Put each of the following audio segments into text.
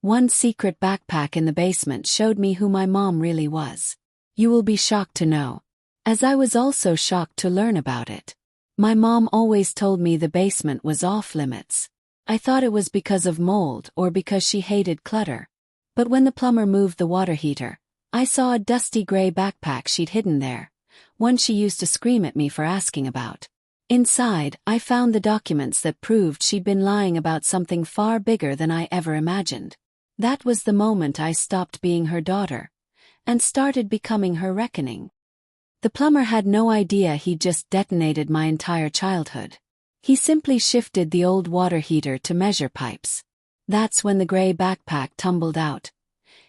One secret backpack in the basement showed me who my mom really was. You will be shocked to know. As I was also shocked to learn about it. My mom always told me the basement was off limits. I thought it was because of mold or because she hated clutter. But when the plumber moved the water heater, I saw a dusty gray backpack she'd hidden there, one she used to scream at me for asking about. Inside, I found the documents that proved she'd been lying about something far bigger than I ever imagined. That was the moment I stopped being her daughter and started becoming her reckoning. The plumber had no idea he'd just detonated my entire childhood. He simply shifted the old water heater to measure pipes. That's when the gray backpack tumbled out,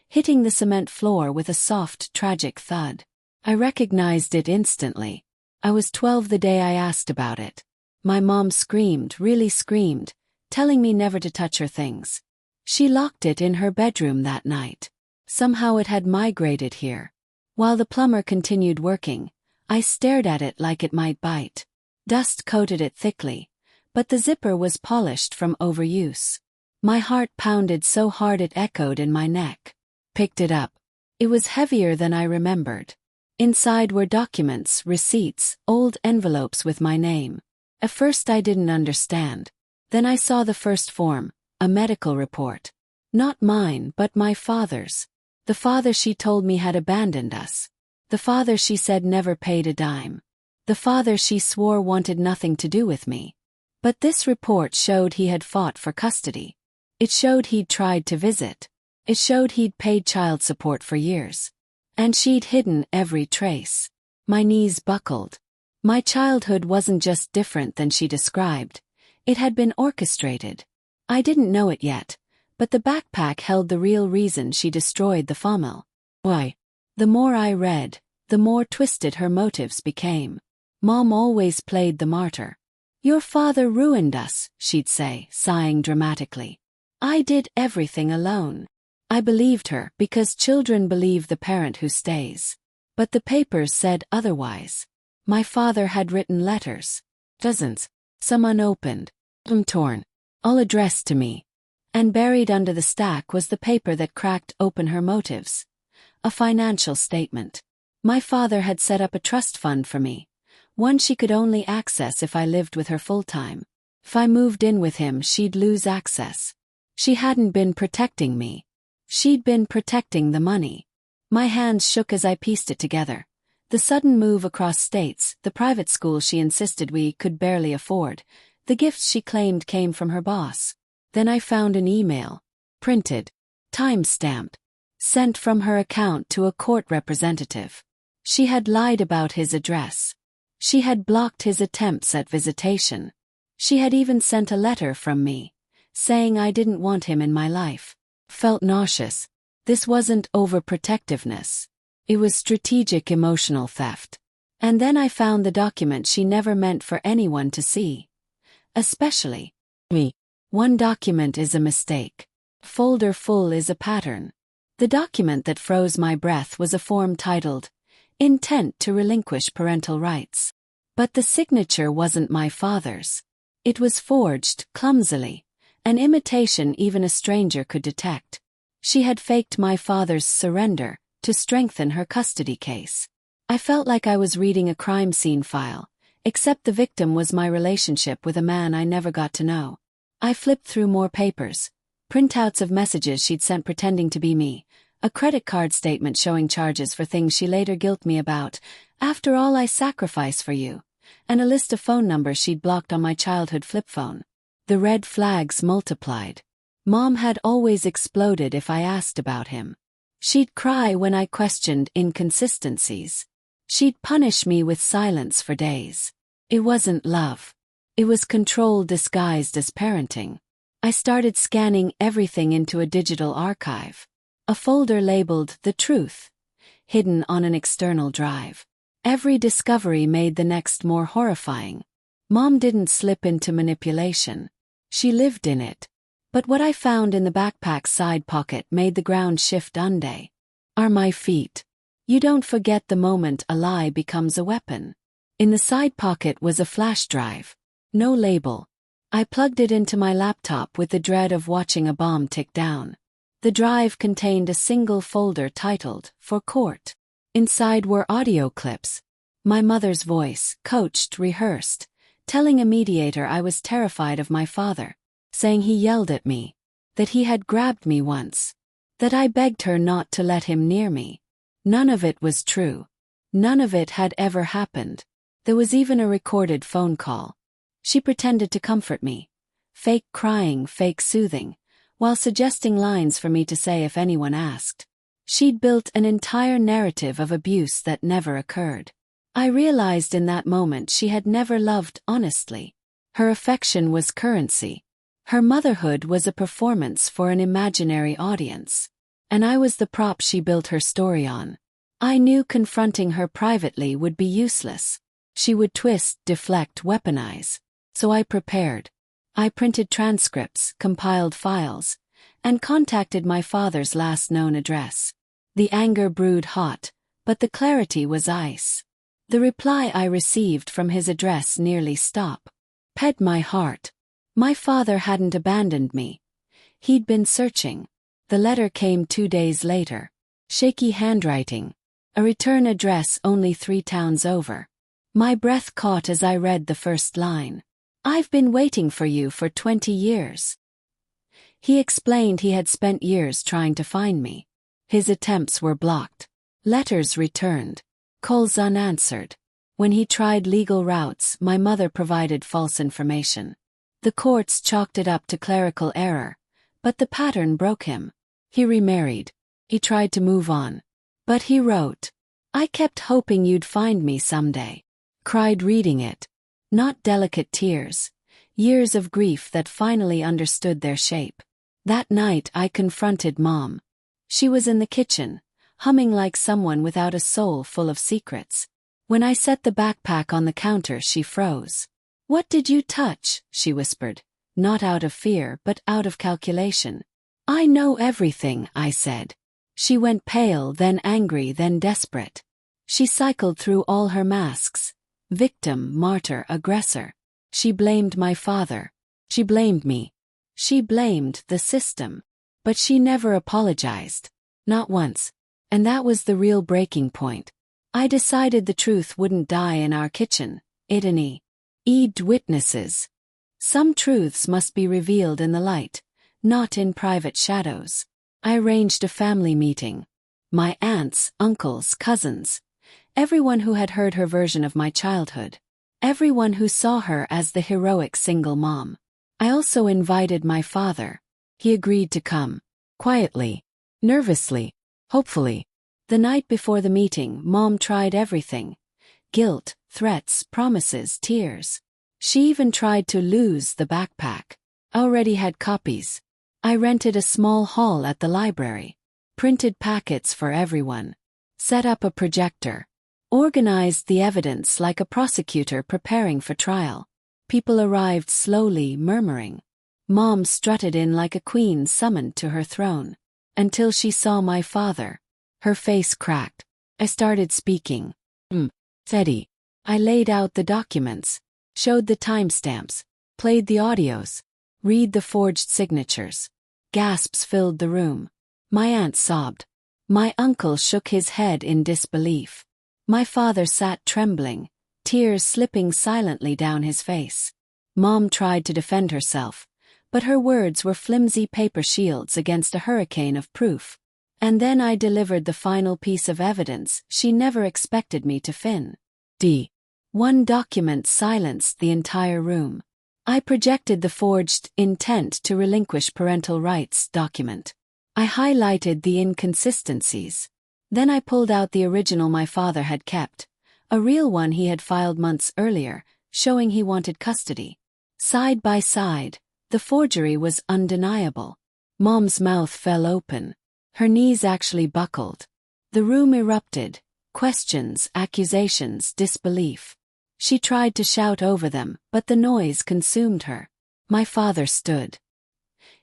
hitting the cement floor with a soft, tragic thud. I recognized it instantly. I was 12 the day I asked about it. My mom screamed, really screamed, telling me never to touch her things. She locked it in her bedroom that night. Somehow it had migrated here. While the plumber continued working, I stared at it like it might bite. Dust coated it thickly, but the zipper was polished from overuse. My heart pounded so hard it echoed in my neck. Picked it up. It was heavier than I remembered. Inside were documents, receipts, old envelopes with my name. At first I didn't understand. Then I saw the first form, a medical report. Not mine, but my father's. The father she told me had abandoned us. The father she said never paid a dime. The father she swore wanted nothing to do with me. But this report showed he had fought for custody. It showed he'd tried to visit. It showed he'd paid child support for years. And she'd hidden every trace. My knees buckled. My childhood wasn't just different than she described. It had been orchestrated. I didn't know it yet, but the backpack held the real reason she destroyed the family. Why? The more I read, the more twisted her motives became. Mom always played the martyr. Your father ruined us, she'd say, sighing dramatically. I did everything alone. I believed her because children believe the parent who stays. But the papers said otherwise. My father had written letters. Dozens. Some unopened. Torn. All addressed to me. And buried under the stack was the paper that cracked open her motives. A financial statement. My father had set up a trust fund for me. One she could only access if I lived with her full-time. If I moved in with him, she'd lose access. She hadn't been protecting me. She'd been protecting the money. My hands shook as I pieced it together. The sudden move across states, the private school she insisted we could barely afford, the gifts she claimed came from her boss. Then I found an email. Printed. Time-stamped. Sent from her account to a court representative. She had lied about his address. She had blocked his attempts at visitation. She had even sent a letter from me, saying I didn't want him in my life. Felt nauseous. This wasn't overprotectiveness. It was strategic emotional theft. And then I found the document she never meant for anyone to see. Especially me. One document is a mistake. Folder full is a pattern. The document that froze my breath was a form titled, Intent to Relinquish Parental Rights. But the signature wasn't my father's. It was forged, clumsily, an imitation even a stranger could detect. She had faked my father's surrender to strengthen her custody case. I felt like I was reading a crime scene file, except the victim was my relationship with a man I never got to know. I flipped through more papers, printouts of messages she'd sent pretending to be me, a credit card statement showing charges for things she later guilted me about, after all I sacrificed for you, and a list of phone numbers she'd blocked on my childhood flip phone. The red flags multiplied. Mom had always exploded if I asked about him. She'd cry when I questioned inconsistencies. She'd punish me with silence for days. It wasn't love. It was control disguised as parenting. I started scanning everything into a digital archive. A folder labeled The Truth, hidden on an external drive. Every discovery made the next more horrifying. Mom didn't slip into manipulation. She lived in it. But what I found in the backpack's side pocket made the ground shift under my feet. You don't forget the moment a lie becomes a weapon. In the side pocket was a flash drive. No label. I plugged it into my laptop with the dread of watching a bomb tick down. The drive contained a single folder titled, "For Court." Inside were audio clips. My mother's voice, coached, rehearsed, telling a mediator I was terrified of my father, saying he yelled at me, that he had grabbed me once, that I begged her not to let him near me. None of it was true. None of it had ever happened. There was even a recorded phone call. She pretended to comfort me, fake crying, fake soothing, while suggesting lines for me to say if anyone asked. She'd built an entire narrative of abuse that never occurred. I realized in that moment she had never loved honestly. Her affection was currency. Her motherhood was a performance for an imaginary audience. And I was the prop she built her story on. I knew confronting her privately would be useless. She would twist, deflect, weaponize. So I prepared. I printed transcripts, compiled files, and contacted my father's last known address. The anger brewed hot, but the clarity was ice. The reply I received from his address nearly stopped my heart. My father hadn't abandoned me. He'd been searching. The letter came 2 days later. Shaky handwriting. A return address only 3 towns over. My breath caught as I read the first line. "I've been waiting for you for 20 years. He explained he had spent years trying to find me. His attempts were blocked. Letters returned. Calls unanswered. When he tried legal routes, my mother provided false information. The courts chalked it up to clerical error, but the pattern broke him. He remarried. He tried to move on. But he wrote, "I kept hoping you'd find me someday." Cried reading it. Not delicate tears. Years of grief that finally understood their shape. That night I confronted Mom. She was in the kitchen, humming like someone without a soul, full of secrets. When I set the backpack on the counter, she froze. "What did you touch?" she whispered, not out of fear but out of calculation. "I know everything," I said. She went pale, then angry, then desperate. She cycled through all her masks. Victim, martyr, aggressor. She blamed my father. She blamed me. She blamed the system. But she never apologized. Not once. And that was the real breaking point. I decided the truth wouldn't die in our kitchen. It'd witnesses. Some truths must be revealed in the light, not in private shadows. I arranged a family meeting. My aunts, uncles, cousins. Everyone who had heard her version of my childhood. Everyone who saw her as the heroic single mom. I also invited my father. He agreed to come. Quietly. Nervously. Hopefully. The night before the meeting, Mom tried everything. Guilt, threats, promises, tears. She even tried to lose the backpack. I already had copies. I rented a small hall at the library. Printed packets for everyone. Set up a projector. Organized the evidence like a prosecutor preparing for trial. People arrived slowly, murmuring. Mom strutted in like a queen summoned to her throne. Until she saw my father. Her face cracked. I started speaking. Teddy. I laid out the documents. Showed the timestamps. Played the audios. Read the forged signatures. Gasps filled the room. My aunt sobbed. My uncle shook his head in disbelief. My father sat trembling, tears slipping silently down his face. Mom tried to defend herself, but her words were flimsy paper shields against a hurricane of proof. And then I delivered the final piece of evidence she never expected me to fin. One document silenced the entire room. I projected the forged intent to relinquish parental rights document. I highlighted the inconsistencies. Then I pulled out the original my father had kept, a real one he had filed months earlier, showing he wanted custody. Side by side, the forgery was undeniable. Mom's mouth fell open. Her knees actually buckled. The room erupted. Questions, accusations, disbelief. She tried to shout over them, but the noise consumed her. My father stood.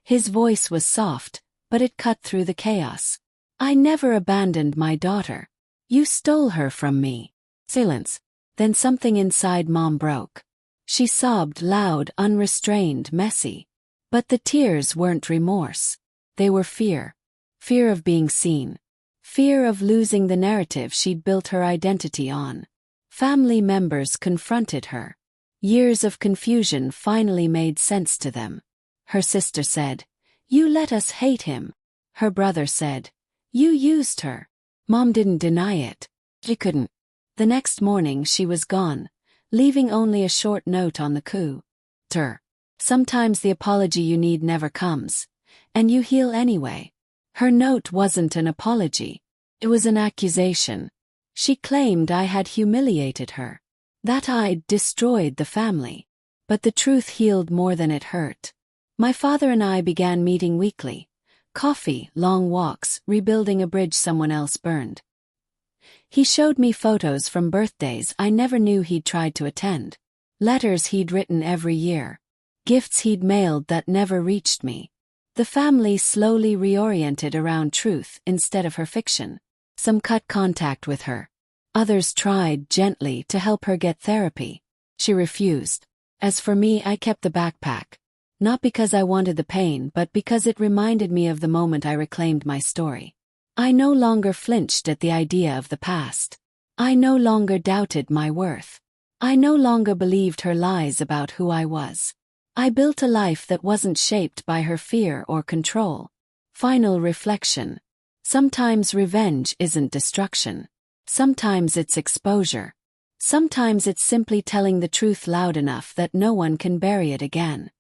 His voice was soft, but it cut through the chaos. "I never abandoned my daughter. You stole her from me." Silence. Then something inside Mom broke. She sobbed loud, unrestrained, messy. But the tears weren't remorse. They were fear. Fear of being seen. Fear of losing the narrative she'd built her identity on. Family members confronted her. Years of confusion finally made sense to them. Her sister said, "You let us hate him." Her brother said, "You used her." Mom didn't deny it. She couldn't. The next morning she was gone, leaving only a short note on the cooler. Sometimes the apology you need never comes, and you heal anyway. Her note wasn't an apology. It was an accusation. She claimed I had humiliated her, that I'd destroyed the family. But the truth healed more than it hurt. My father and I began meeting weekly. Coffee, long walks, rebuilding a bridge someone else burned. He showed me photos from birthdays I never knew he'd tried to attend. Letters he'd written every year. Gifts he'd mailed that never reached me. The family slowly reoriented around truth instead of her fiction. Some cut contact with her. Others tried gently to help her get therapy. She refused. As for me, I kept the backpack. Not because I wanted the pain, but because it reminded me of the moment I reclaimed my story. I no longer flinched at the idea of the past. I no longer doubted my worth. I no longer believed her lies about who I was. I built a life that wasn't shaped by her fear or control. Final reflection. Sometimes revenge isn't destruction. Sometimes it's exposure. Sometimes it's simply telling the truth loud enough that no one can bury it again.